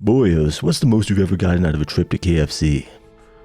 Boyos, what's the most you've ever gotten out of a trip to KFC?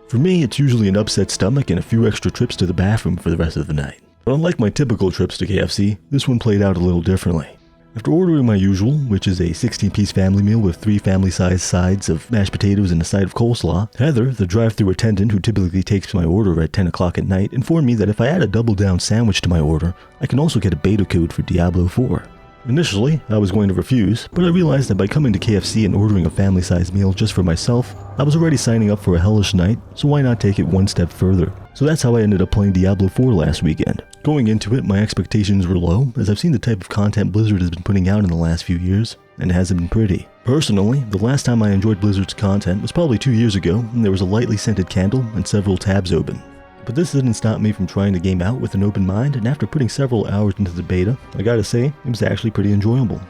For me, it's usually an upset stomach and a few extra trips to the bathroom for the rest of the night. But unlike my typical trips to KFC, this one played out a little differently. After ordering my usual, which is a 16-piece family meal with 3 family-sized sides of mashed potatoes and a side of coleslaw, Heather, the drive-thru attendant who typically takes my order at 10 o'clock at night, informed me that if I add a double-down sandwich to my order, I can also get a beta code for Diablo 4. Initially, I was going to refuse, but I realized that by coming to KFC and ordering a family-sized meal just for myself, I was already signing up for a hellish night, so why not take it one step further? So that's how I ended up playing Diablo 4 last weekend. Going into it, my expectations were low, as I've seen the type of content Blizzard has been putting out in the last few years, and it hasn't been pretty. Personally, the last time I enjoyed Blizzard's content was probably 2 years ago, and there was a lightly scented candle and several tabs open. But this didn't stop me from trying the game out with an open mind, and after putting several hours into the beta, I gotta say, it was actually pretty enjoyable.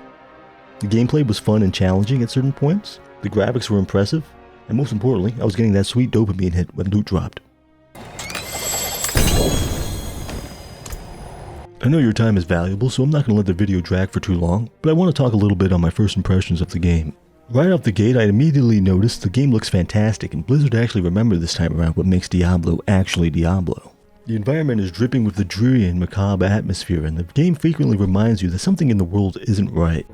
The gameplay was fun and challenging at certain points, the graphics were impressive, and most importantly, I was getting that sweet dopamine hit when loot dropped. I know your time is valuable, so I'm not going to let the video drag for too long, but I want to talk a little bit on my first impressions of the game. Right off the gate, I immediately noticed the game looks fantastic, and Blizzard actually remembered this time around what makes Diablo actually Diablo. The environment is dripping with the dreary and macabre atmosphere, and the game frequently reminds you that something in the world isn't right.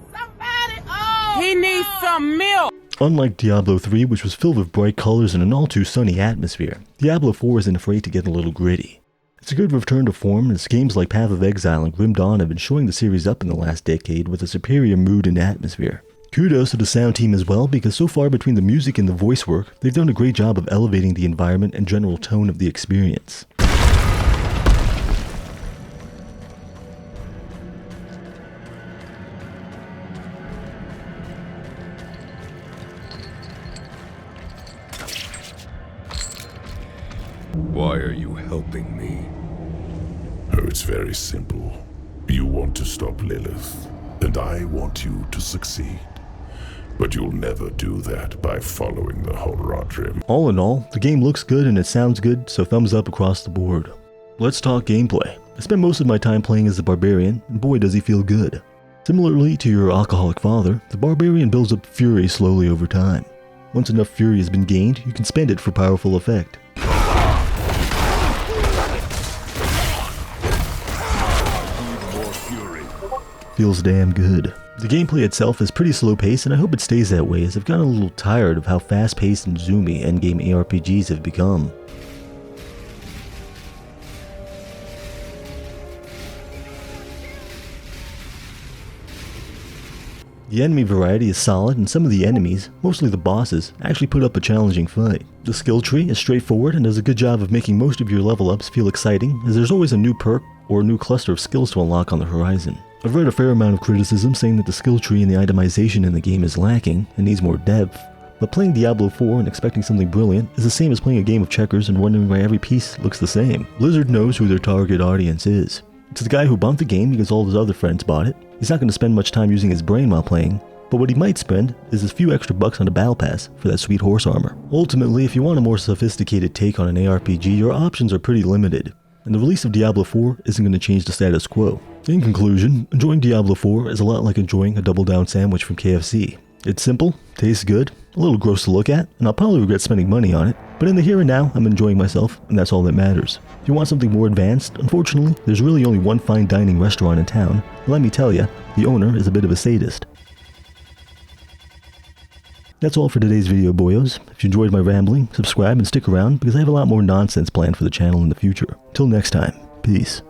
He needs some milk! Unlike Diablo 3, which was filled with bright colors and an all-too sunny atmosphere, Diablo 4 isn't afraid to get a little gritty. It's a good return to form, as games like Path of Exile and Grim Dawn have been showing the series up in the last decade with a superior mood and atmosphere. Kudos to the sound team as well, because so far between the music and the voice work, they've done a great job of elevating the environment and general tone of the experience. Why are you helping me? Oh, it's very simple. You want to stop Lilith, and I want you to succeed. But you'll never do that by following the Horadrim. All in all, the game looks good and it sounds good, so thumbs up across the board. Let's talk gameplay. I spent most of my time playing as the Barbarian, and boy does he feel good. Similarly to your alcoholic father, the Barbarian builds up fury slowly over time. Once enough fury has been gained, you can spend it for powerful effect. Feels damn good. The gameplay itself is pretty slow paced, and I hope it stays that way, as I've gotten a little tired of how fast paced and zoomy endgame ARPGs have become. The enemy variety is solid, and some of the enemies, mostly the bosses, actually put up a challenging fight. The skill tree is straightforward and does a good job of making most of your level ups feel exciting, as there's always a new perk or a new cluster of skills to unlock on the horizon. I've read a fair amount of criticism saying that the skill tree and the itemization in the game is lacking and needs more depth, but playing Diablo 4 and expecting something brilliant is the same as playing a game of checkers and wondering why every piece looks the same. Blizzard knows who their target audience is. It's the guy who bumped the game because all his other friends bought it. He's not going to spend much time using his brain while playing, but what he might spend is a few extra bucks on a battle pass for that sweet horse armor. Ultimately, if you want a more sophisticated take on an ARPG, your options are pretty limited, and the release of Diablo 4 isn't going to change the status quo. In conclusion, enjoying Diablo 4 is a lot like enjoying a double-down sandwich from KFC. It's simple, tastes good, a little gross to look at, and I'll probably regret spending money on it, but in the here and now, I'm enjoying myself, and that's all that matters. If you want something more advanced, unfortunately, there's really only one fine dining restaurant in town, and let me tell you, the owner is a bit of a sadist. That's all for today's video, boyos. If you enjoyed my rambling, subscribe and stick around, because I have a lot more nonsense planned for the channel in the future. Till next time, peace.